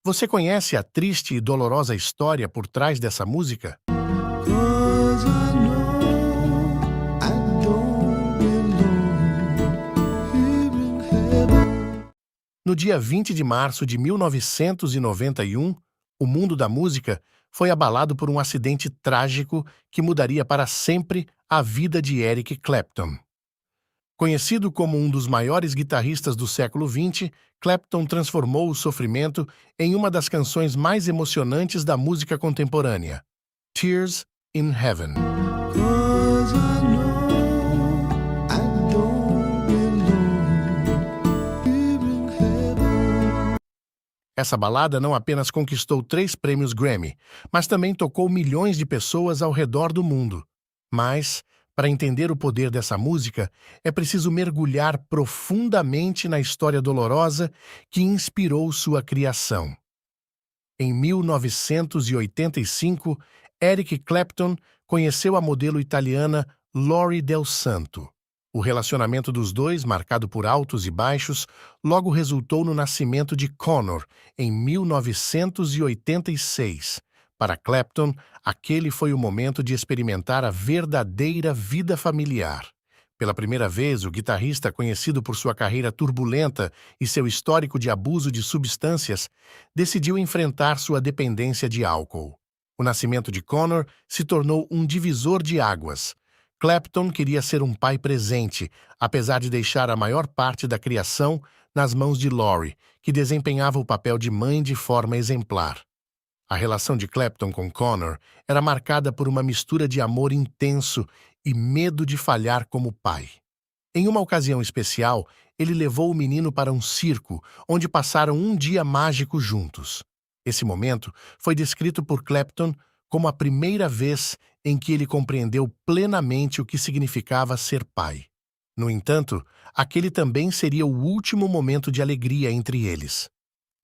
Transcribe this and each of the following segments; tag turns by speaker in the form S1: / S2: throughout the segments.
S1: Você conhece a triste e dolorosa história por trás dessa música?
S2: 'Cause I know I don't belong here in heaven.
S1: No dia 20 de março de 1991, o mundo da música foi abalado por um acidente trágico que mudaria para sempre a vida de Eric Clapton. Conhecido como um dos maiores guitarristas do século XX, Clapton transformou o sofrimento em uma das canções mais emocionantes da música contemporânea, Tears in Heaven.
S2: 'Cause I know I don't belong here in heaven.
S1: Essa balada não apenas conquistou 3 prêmios Grammy, mas também tocou milhões de pessoas ao redor do mundo. Mas, para entender o poder dessa música, é preciso mergulhar profundamente na história dolorosa que inspirou sua criação. Em 1985, Eric Clapton conheceu a modelo italiana Lori Del Santo. O relacionamento dos dois, marcado por altos e baixos, logo resultou no nascimento de Conor, em 1986. Para Clapton, aquele foi o momento de experimentar a verdadeira vida familiar. Pela primeira vez, o guitarrista, conhecido por sua carreira turbulenta e seu histórico de abuso de substâncias, decidiu enfrentar sua dependência de álcool. O nascimento de Conor se tornou um divisor de águas. Clapton queria ser um pai presente, apesar de deixar a maior parte da criação nas mãos de Lori, que desempenhava o papel de mãe de forma exemplar. A relação de Clapton com Conor era marcada por uma mistura de amor intenso e medo de falhar como pai. Em uma ocasião especial, ele levou o menino para um circo, onde passaram um dia mágico juntos. Esse momento foi descrito por Clapton como a primeira vez em que ele compreendeu plenamente o que significava ser pai. No entanto, aquele também seria o último momento de alegria entre eles.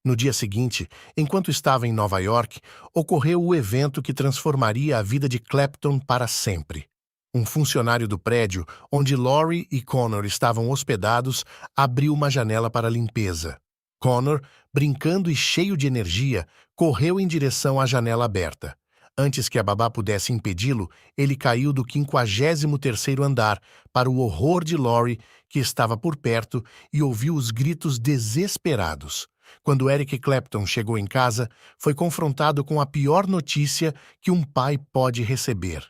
S1: No dia seguinte, enquanto estava em Nova York, ocorreu o evento que transformaria a vida de Clapton para sempre. Um funcionário do prédio, onde Lori e Conor estavam hospedados, abriu uma janela para a limpeza. Conor, brincando e cheio de energia, correu em direção à janela aberta. Antes que a babá pudesse impedi-lo, ele caiu do 53º andar, para o horror de Lori, que estava por perto, e ouviu os gritos desesperados. Quando Eric Clapton chegou em casa, foi confrontado com a pior notícia que um pai pode receber.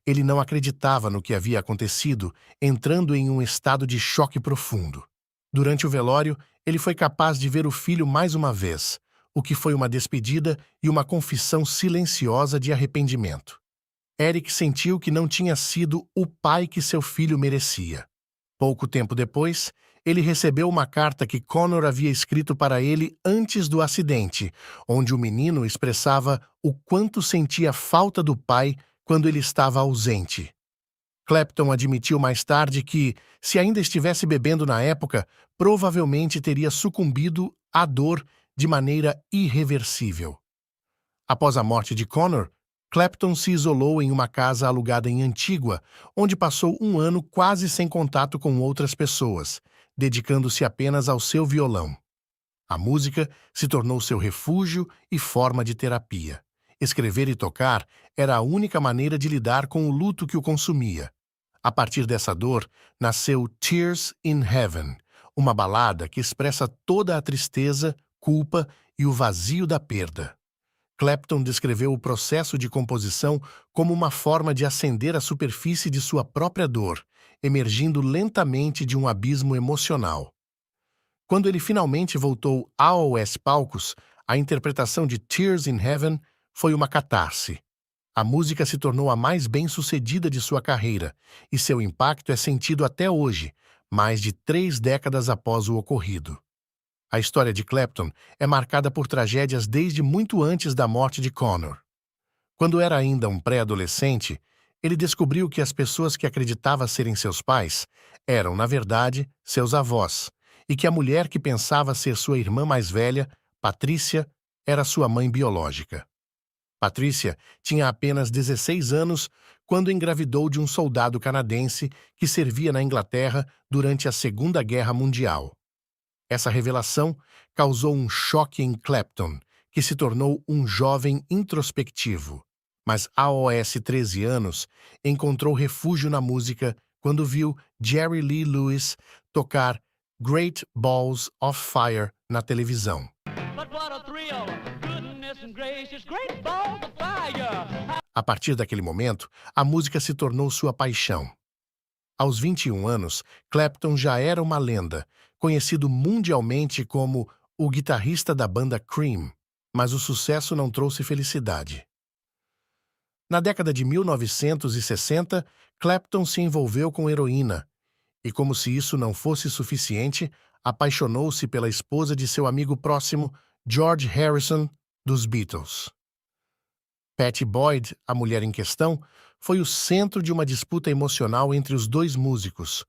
S1: Ele não acreditava no que havia acontecido, entrando em um estado de choque profundo. Durante o velório, ele foi capaz de ver o filho mais uma vez, o que foi uma despedida e uma confissão silenciosa de arrependimento. Eric sentiu que não tinha sido o pai que seu filho merecia. Pouco tempo depois, ele recebeu uma carta que Conor havia escrito para ele antes do acidente, onde o menino expressava o quanto sentia falta do pai quando ele estava ausente. Clapton admitiu mais tarde que, se ainda estivesse bebendo na época, provavelmente teria sucumbido à dor de maneira irreversível. Após a morte de Conor, Clapton se isolou em uma casa alugada em Antigua, onde passou um ano quase sem contato com outras pessoas, dedicando-se apenas ao seu violão. A música se tornou seu refúgio e forma de terapia. Escrever e tocar era a única maneira de lidar com o luto que o consumia. A partir dessa dor, nasceu Tears in Heaven, uma balada que expressa toda a tristeza, culpa e o vazio da perda. Clapton descreveu o processo de composição como uma forma de acender a superfície de sua própria dor, emergindo lentamente de um abismo emocional. Quando ele finalmente voltou aos palcos, a interpretação de Tears in Heaven foi uma catarse. A música se tornou a mais bem-sucedida de sua carreira, e seu impacto é sentido até hoje, mais de 3 décadas após o ocorrido. A história de Clapton é marcada por tragédias desde muito antes da morte de Conor. Quando era ainda um pré-adolescente, ele descobriu que as pessoas que acreditava serem seus pais eram, na verdade, seus avós, e que a mulher que pensava ser sua irmã mais velha, Patricia, era sua mãe biológica. Patricia tinha apenas 16 anos quando engravidou de um soldado canadense que servia na Inglaterra durante a Segunda Guerra Mundial. Essa revelação causou um choque em Clapton, que se tornou um jovem introspectivo. Mas aos 13 anos, encontrou refúgio na música quando viu Jerry Lee Lewis tocar Great Balls of Fire na televisão.
S3: But what a thrill! Goodness gracious, great balls of fire!
S1: A partir daquele momento, a música se tornou sua paixão. Aos 21 anos, Clapton já era uma lenda, conhecido mundialmente como o guitarrista da banda Cream, mas o sucesso não trouxe felicidade. Na década de 1960, Clapton se envolveu com heroína, e como se isso não fosse suficiente, apaixonou-se pela esposa de seu amigo próximo, George Harrison, dos Beatles. Pattie Boyd, a mulher em questão, foi o centro de uma disputa emocional entre os dois músicos.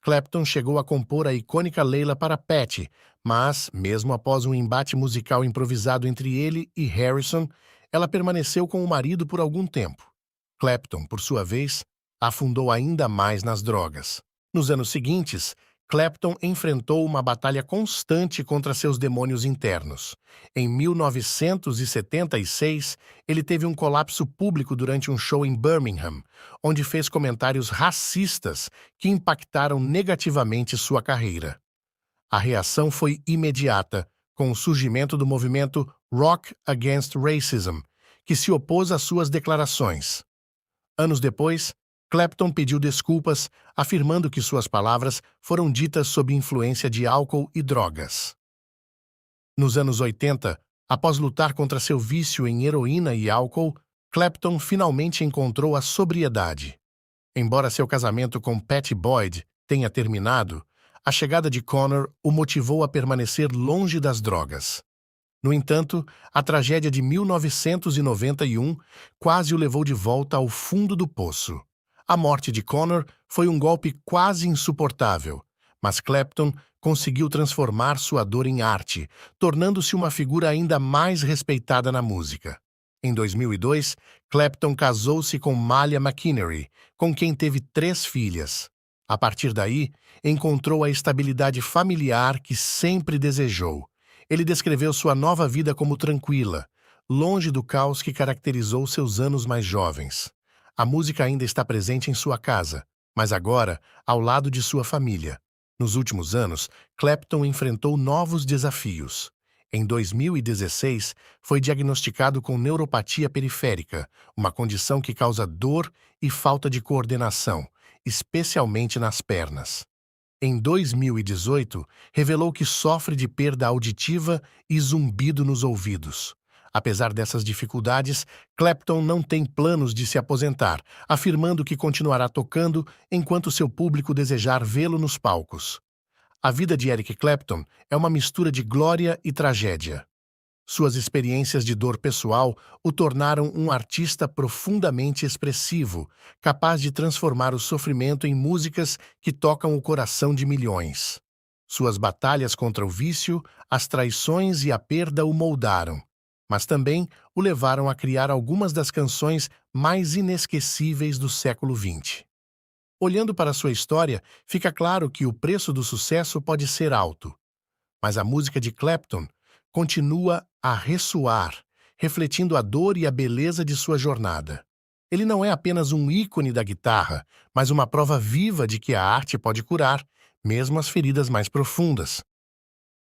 S1: Clapton chegou a compor a icônica Layla para Pattie, mas, mesmo após um embate musical improvisado entre ele e Harrison, ela permaneceu com o marido por algum tempo. Clapton, por sua vez, afundou ainda mais nas drogas. Nos anos seguintes, Clapton enfrentou uma batalha constante contra seus demônios internos. Em 1976, ele teve um colapso público durante um show em Birmingham, onde fez comentários racistas que impactaram negativamente sua carreira. A reação foi imediata, com o surgimento do movimento Rock Against Racism, que se opôs às suas declarações. Anos depois, Clapton pediu desculpas, afirmando que suas palavras foram ditas sob influência de álcool e drogas. Nos anos 80, após lutar contra seu vício em heroína e álcool, Clapton finalmente encontrou a sobriedade. Embora seu casamento com Pattie Boyd tenha terminado, a chegada de Connor o motivou a permanecer longe das drogas. No entanto, a tragédia de 1991 quase o levou de volta ao fundo do poço. A morte de Connor foi um golpe quase insuportável, mas Clapton conseguiu transformar sua dor em arte, tornando-se uma figura ainda mais respeitada na música. Em 2002, Clapton casou-se com Malia McInerney, com quem teve 3 filhas. A partir daí, encontrou a estabilidade familiar que sempre desejou. Ele descreveu sua nova vida como tranquila, longe do caos que caracterizou seus anos mais jovens. A música ainda está presente em sua casa, mas agora ao lado de sua família. Nos últimos anos, Clapton enfrentou novos desafios. Em 2016, foi diagnosticado com neuropatia periférica, uma condição que causa dor e falta de coordenação, especialmente nas pernas. Em 2018, revelou que sofre de perda auditiva e zumbido nos ouvidos. Apesar dessas dificuldades, Clapton não tem planos de se aposentar, afirmando que continuará tocando enquanto seu público desejar vê-lo nos palcos. A vida de Eric Clapton é uma mistura de glória e tragédia. Suas experiências de dor pessoal o tornaram um artista profundamente expressivo, capaz de transformar o sofrimento em músicas que tocam o coração de milhões. Suas batalhas contra o vício, as traições e a perda o moldaram, mas também o levaram a criar algumas das canções mais inesquecíveis do século XX. Olhando para sua história, fica claro que o preço do sucesso pode ser alto, mas a música de Clapton continua a ressoar, refletindo a dor e a beleza de sua jornada. Ele não é apenas um ícone da guitarra, mas uma prova viva de que a arte pode curar, mesmo as feridas mais profundas.